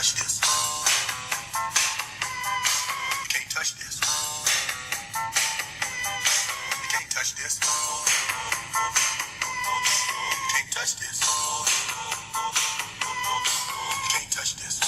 touch this. You can't touch this. You can't touch this. You can't touch this. You can't touch this.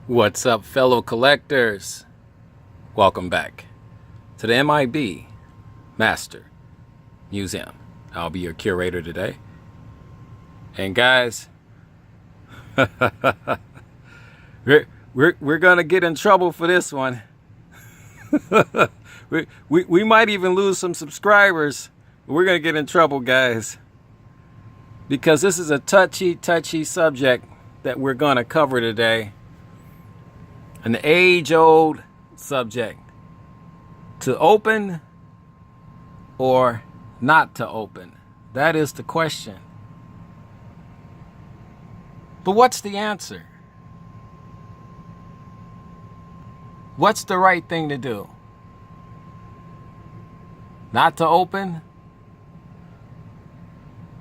What's up, fellow collectors? Welcome back to the MIB Master Museum. I'll be your curator today. And guys, we're gonna get in trouble for this one. we might even lose some subscribers. We're gonna get in trouble, guys, because this is a touchy subject that we're gonna cover today. An age-old subject. To open or not to open? That is the question. But what's the answer? What's the right thing to do? Not to open?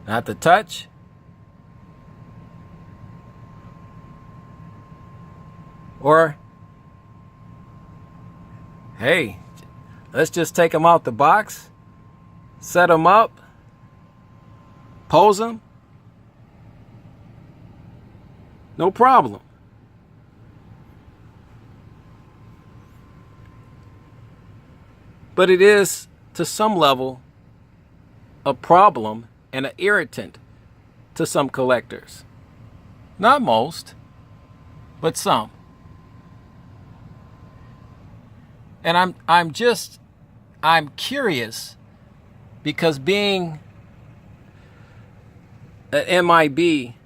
Not to touch? Or, hey, let's just take them out the box, set them up, pose them, no problem. But it is, to some level, a problem and an irritant to some collectors. Not most, but some. And I'm curious, because being an M.I.B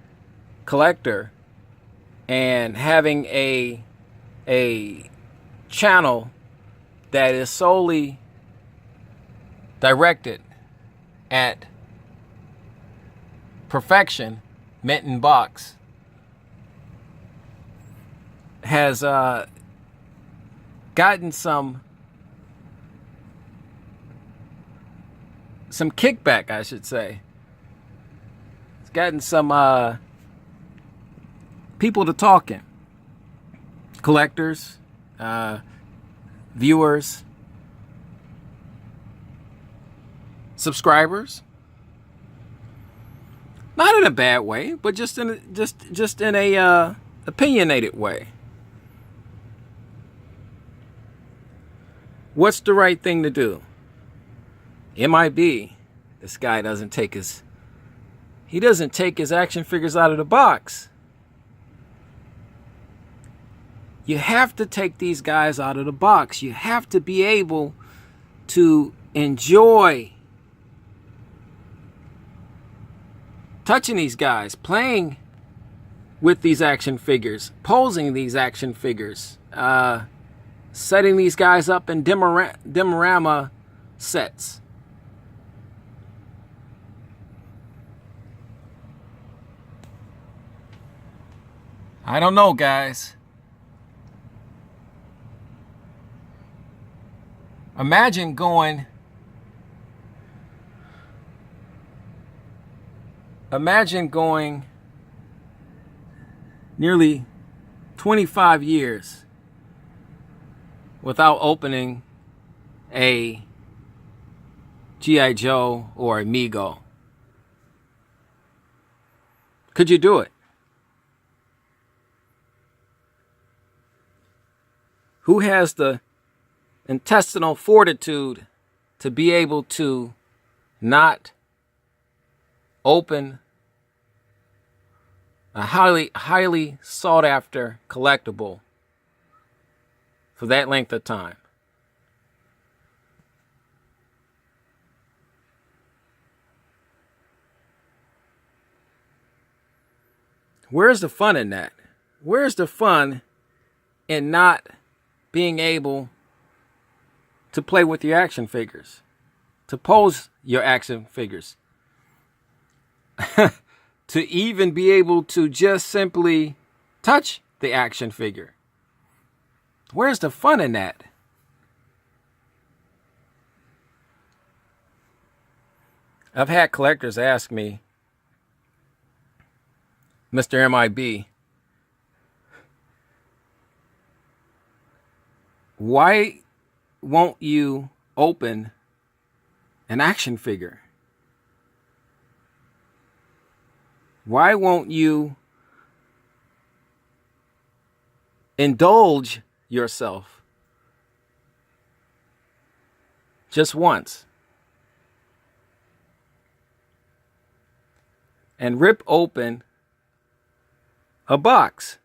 collector and having a channel that is solely directed at perfection, mint in box, has gotten some kickback, I should say. It's gotten some people to talking. Collectors, viewers, subscribers. Not in a bad way, but just in a opinionated way. What's the right thing to do? M.I.B. This guy doesn't take his action figures out of the box. You have to take these guys out of the box. You have to be able to enjoy touching these guys, playing with these action figures, posing these action figures, setting these guys up in diorama sets. I don't know, guys. Imagine going nearly 25 years without opening a G.I. Joe or a Mego. Could you do it? Who has the intestinal fortitude to be able to not open a highly sought after collectible for that length of time? Where's the fun in that? Where's the fun in not being able to play with your action figures, to pose your action figures, to even be able to just simply touch the action figure? Where's the fun in that? I've had collectors ask me, Mr. M.I.B, why won't you open an action figure? Why won't you indulge yourself just once and rip open a box?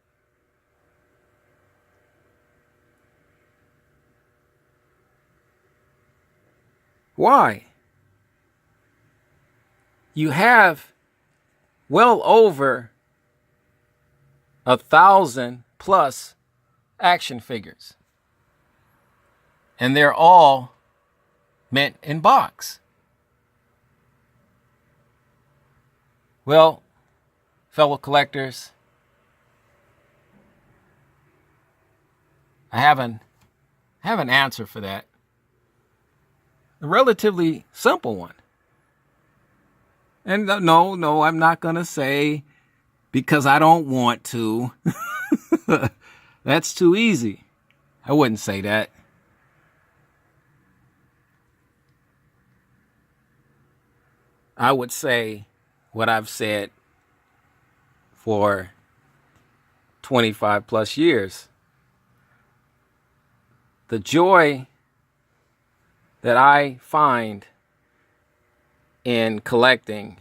Why? You have well over 1,000 plus action figures, and they're all mint in box. Well, fellow collectors, I have an answer for that. A relatively simple one. And no, I'm not going to say because I don't want to. That's too easy. I wouldn't say that. I would say what I've said for 25 plus years. The joy that I find in collecting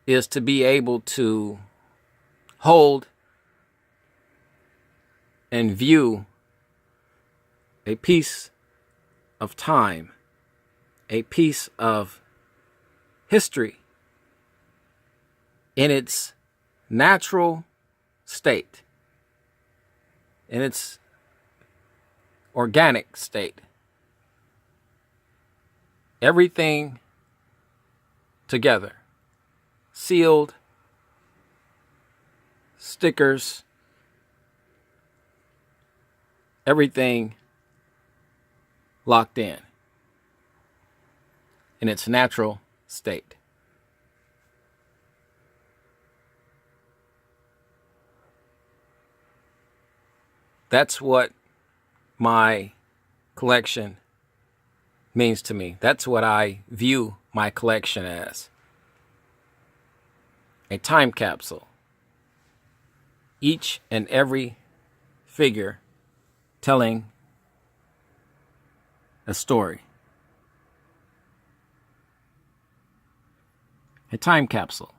is to be able to hold and view a piece of time, a piece of history in its natural state, in its organic state. Everything together. Sealed, stickers, everything locked in its natural state. That's what my collection means to me. That's what I view my collection as. A time capsule. Each and every figure telling a story. A time capsule.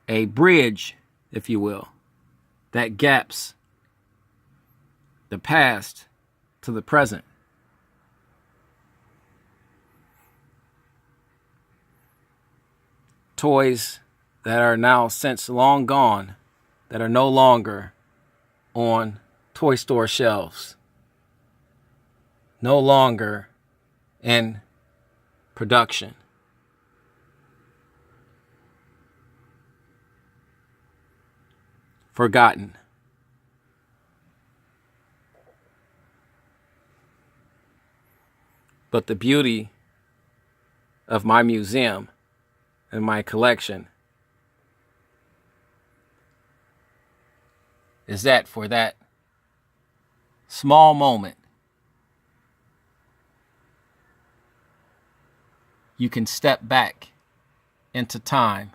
A bridge, if you will, that gaps the past to the present. Toys that are now since long gone, that are no longer on toy store shelves, no longer in production. Forgotten. But the beauty of my museum and my collection is that for that small moment, you can step back into time,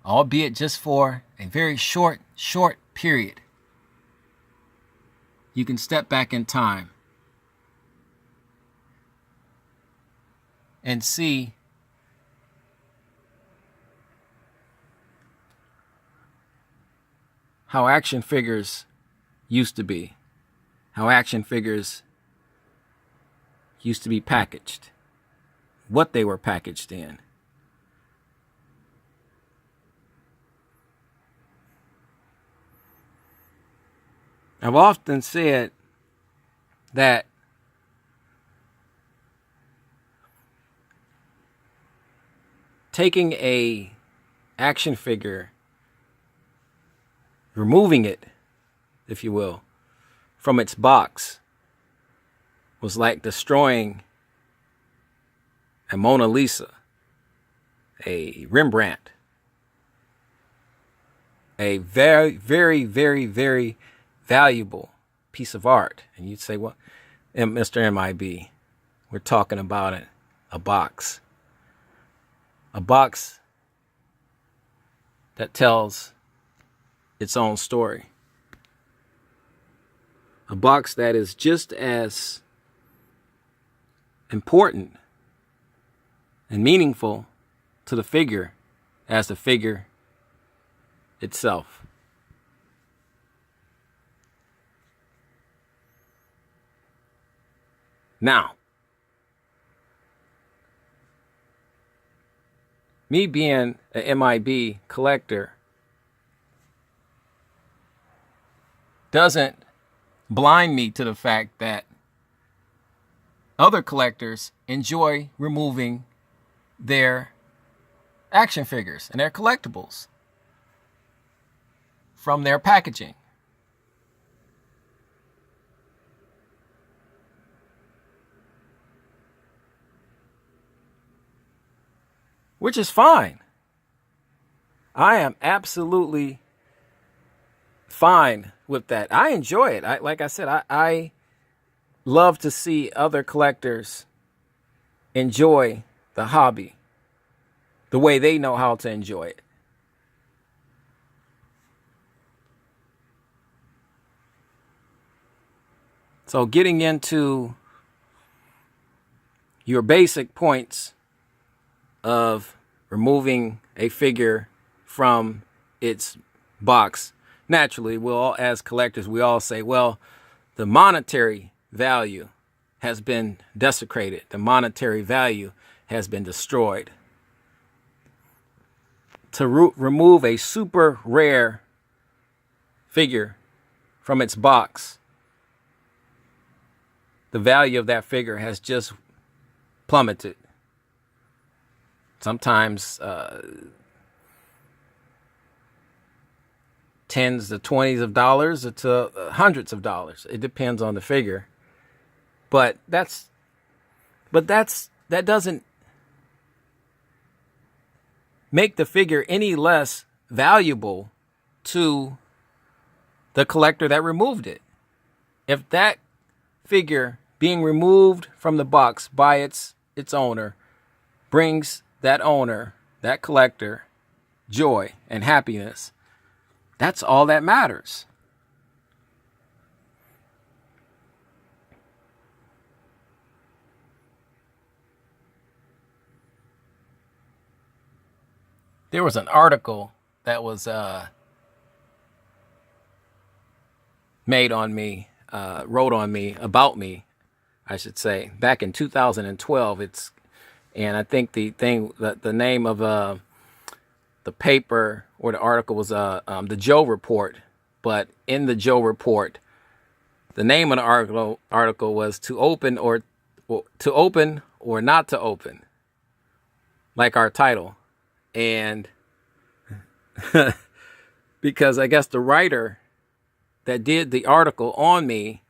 albeit just for a very short period. You can step back in time and see how action figures used to be, how action figures used to be packaged, what they were packaged in. I've often said that taking a action figure, removing it, if you will, from its box was like destroying a Mona Lisa, a Rembrandt, a very, very, very, very valuable piece of art. And you'd say, well, Mr. M.I.B, we're talking about a box. A box that tells its own story. A box that is just as important and meaningful to the figure as the figure itself. Now, me being an M.I.B collector doesn't blind me to the fact that other collectors enjoy removing their action figures and their collectibles from their packaging. Which is fine. I am absolutely fine with that. I enjoy it. Like I said, I love to see other collectors enjoy the hobby the way they know how to enjoy it. So getting into your basic points of removing a figure from its box, naturally, as collectors, we all say, well, the monetary value has been desecrated. The monetary value has been destroyed. To remove a super rare figure from its box the value of that figure has just plummeted. Sometimes tens to twenties of dollars to hundreds of dollars. It depends on the figure. But that doesn't make the figure any less valuable to the collector that removed it. If that figure being removed from the box by its owner brings that owner, that collector, joy and happiness, that's all that matters. There was an article that was made on me, wrote on me, about me, I should say, back in 2012. And I think the name of the paper or the article was the Joe Report. But in the Joe Report, the name of the article was to open or not to open, like our title. And because I guess the writer that did the article on me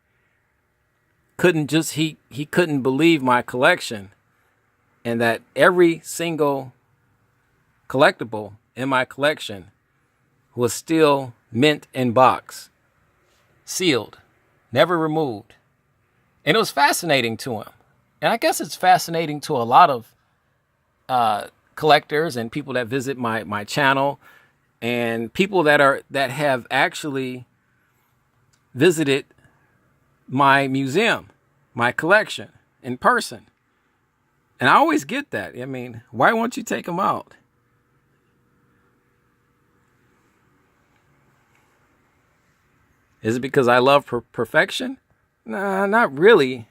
he couldn't believe my collection, and that every single collectible in my collection was still mint in box, sealed, never removed. And it was fascinating to him. And I guess it's fascinating to a lot of collectors and people that visit my channel, and people that have actually visited my museum, my collection in person. And I always get that. I mean, why won't you take them out? Is it because I love perfection? Nah, not really.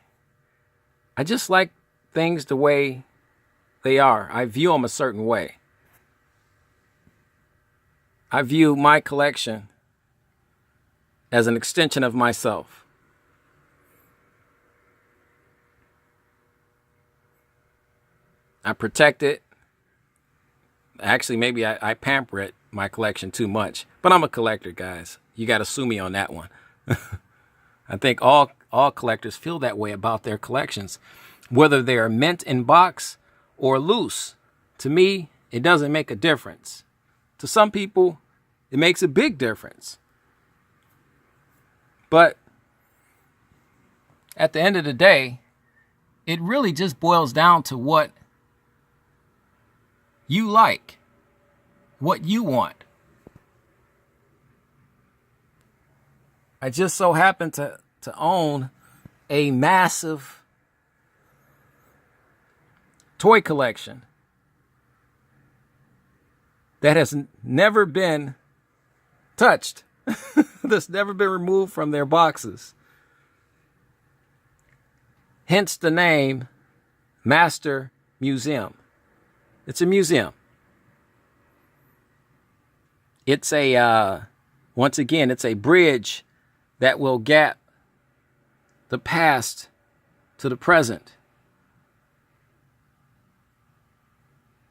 I just like things the way they are. I view them a certain way. I view my collection as an extension of myself. I protect it. Actually, maybe I pamper it, my collection, too much. But I'm a collector, guys. You got to sue me on that one. I think all collectors feel that way about their collections, whether they are mint in box or loose. To me, it doesn't make a difference. To some people, it makes a big difference. But at the end of the day, it really just boils down to what you like, what you want. I just so happen to own a massive toy collection that has never been touched, that's never been removed from their boxes. Hence the name Master Museum. It's a museum. It's once again, it's a bridge that will gap the past to the present,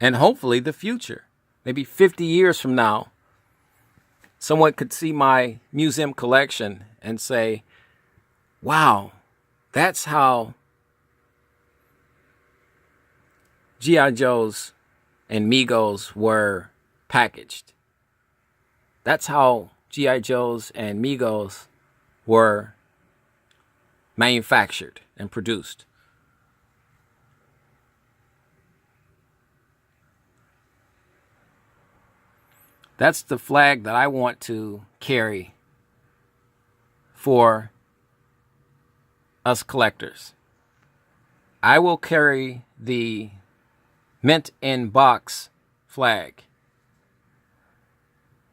and hopefully the future. Maybe 50 years from now, someone could see my museum collection and say, wow, that's how G.I. Joes and Migos were packaged. That's how G.I. Joes and Migos were manufactured and produced. That's the flag that I want to carry for us collectors. I will carry the mint in box flag,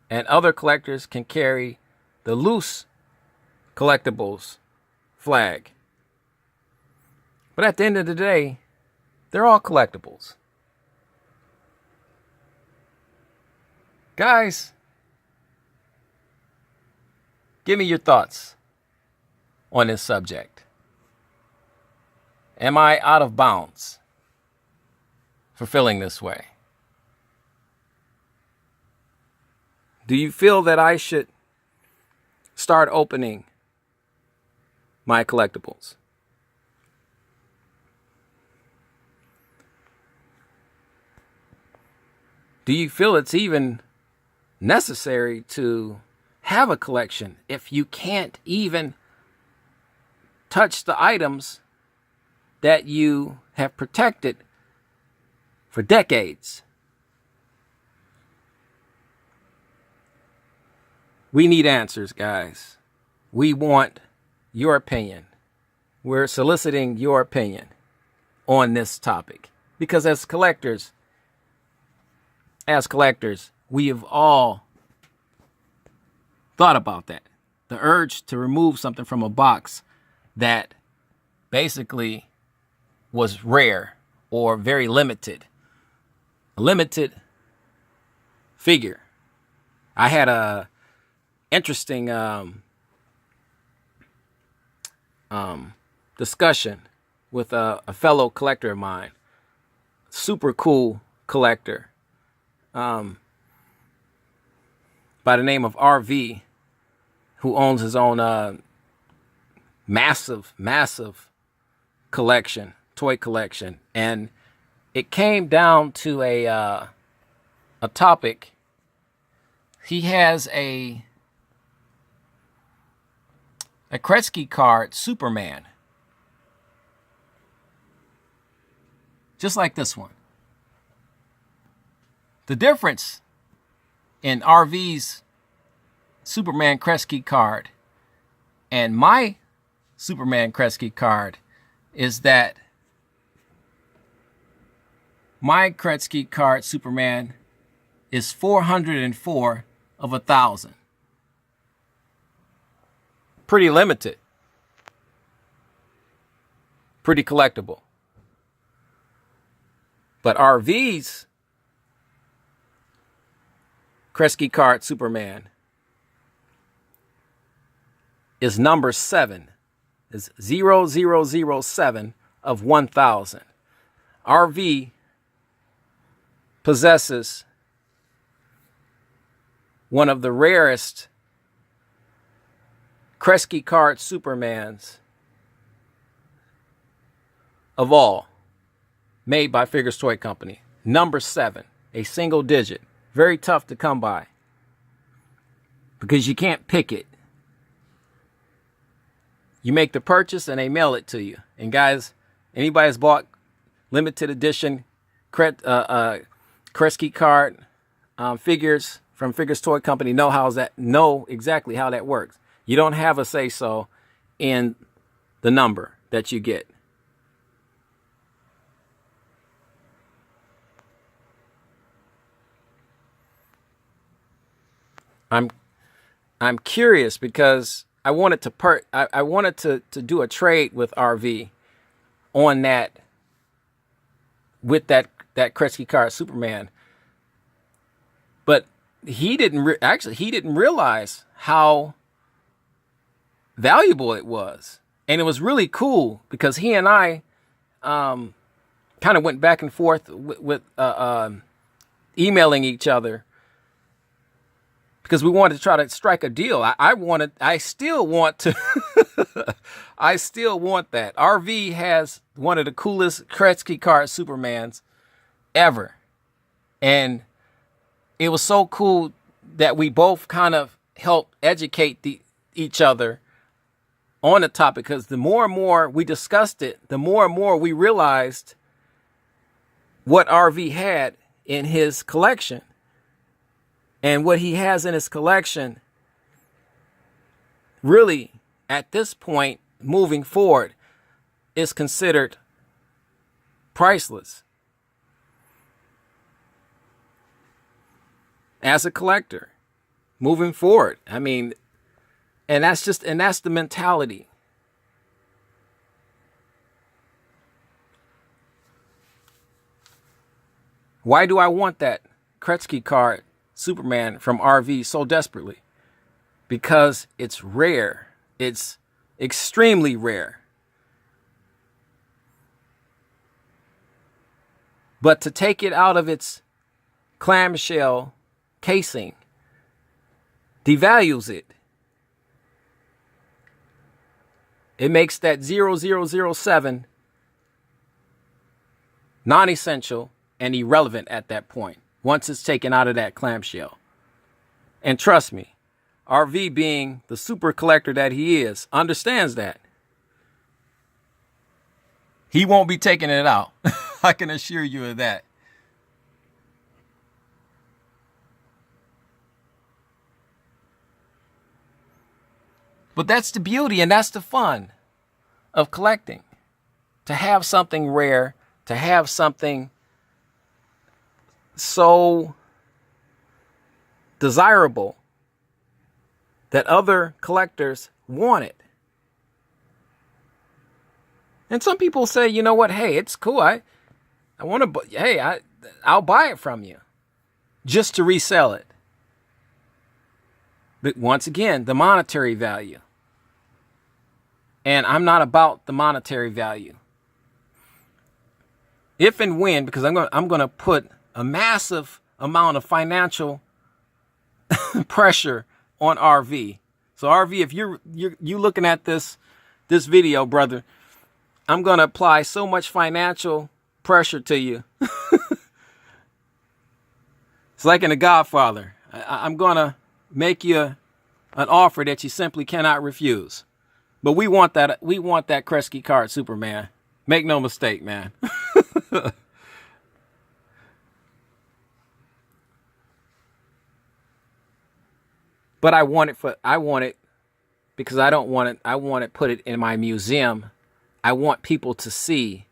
and other collectors can carry the loose collectibles flag. But at the end of the day, they're all collectibles. Guys, give me your thoughts on this subject. Am I out of bounds for feeling this way? Do you feel that I should start opening my collectibles? Do you feel it's even necessary to have a collection if you can't even touch the items that you have protected for decades? We need answers, guys. We want your opinion. We're soliciting your opinion on this topic because as collectors, we have all thought about that. The urge to remove something from a box that basically was rare or very limited. A limited figure. I had a interesting discussion with a fellow collector of mine. Super cool collector. By the name of RV, who owns his own massive collection, toy collection. And it came down to a topic. He has a Kretzky card, Superman. Just like this one. The difference in RV's Superman Kretzky card and my Superman Kretzky card is that my Kretzky card Superman is 404 of 1,000. Pretty limited. Pretty collectible. But RV's Kretzky card Superman is number 7. Is 0007 of 1,000. RV possesses one of the rarest Kretzky card Supermans of all, made by Figures Toy Company. Number 7, a single digit. Very tough to come by because you can't pick it. You make the purchase and they mail it to you. And guys, anybody that's bought limited edition Kretzky card figures from Figures Toy Company know exactly how that works. You don't have a say-so in the number that you get. I'm curious because I wanted to do a trade with RV on that, with that Kretzky card Superman. But he didn't realize how valuable it was. And it was really cool because he and I kind of went back and forth with emailing each other because we wanted to try to strike a deal. I still want to, I still want that. RV has one of the coolest Kretzky card Supermans ever. And it was so cool that we both kind of helped educate each other on the topic, because the more and more we discussed it, the more and more we realized what RV had in his collection. And what he has in his collection really, at this point, moving forward, is considered priceless. As a collector, moving forward. I mean, and that's the mentality. Why do I want that Kretzky card Superman from RV so desperately? Because it's rare. It's extremely rare. But to take it out of its clamshell casing devalues it. It makes that 0007 non-essential and irrelevant at that point, once it's taken out of that clamshell. And trust me, RV, being the super collector that he is, understands that. He won't be taking it out. I can assure you of that. But that's the beauty and that's the fun of collecting. To have something rare, to have something so desirable that other collectors want it. And some people say, you know what, hey, it's cool. I want to, hey, I'll buy it from you just to resell it. But once again, the monetary value. And I'm not about the monetary value. If and when, because I'm going to put a massive amount of financial pressure on RV. So RV, if you're looking at this video, brother, I'm going to apply so much financial pressure to you. It's like in The Godfather. I'm going to make you an offer that you simply cannot refuse. But we want that Kresge card, Superman. Make no mistake, man. But I want it because I don't want it. I want to put it in my museum. I want people to see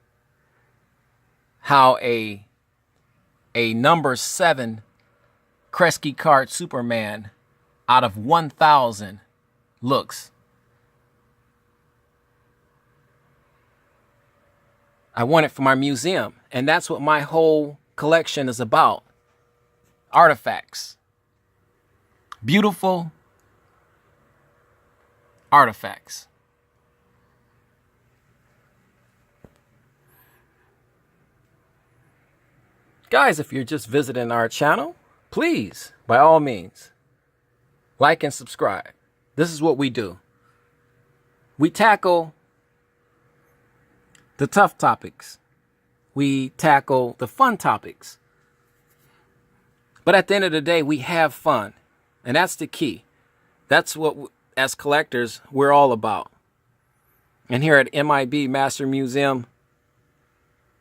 how a number 7 Kresge card Superman out of 1,000 looks. I want it for my museum. And that's what my whole collection is about. Artifacts. Beautiful artifacts. Guys, if you're just visiting our channel, please, by all means, like and subscribe. This is what we do. We tackle the tough topics. We tackle the fun topics. But at the end of the day, we have fun. And that's the key. That's what, as collectors, we're all about. And here at M.I.B. Master Museum,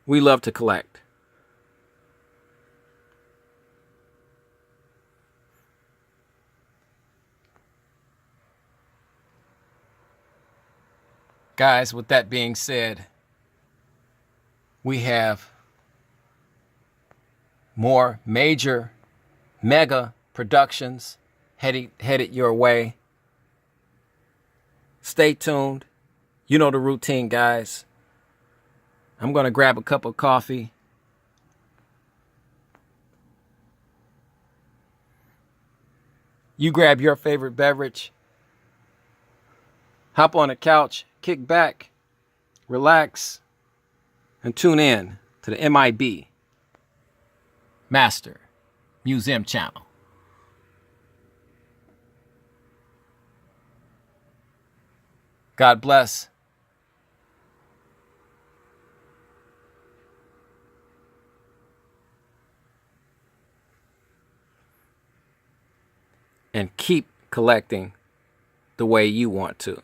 we love to collect. Guys, with that being said, we have more major mega productions headed your way. Stay tuned. You know the routine, guys. I'm going to grab a cup of coffee. You grab your favorite beverage. Hop on the couch, kick back, relax, and tune in to the M.I.B. Master Museum channel. God bless. And keep collecting the way you want to.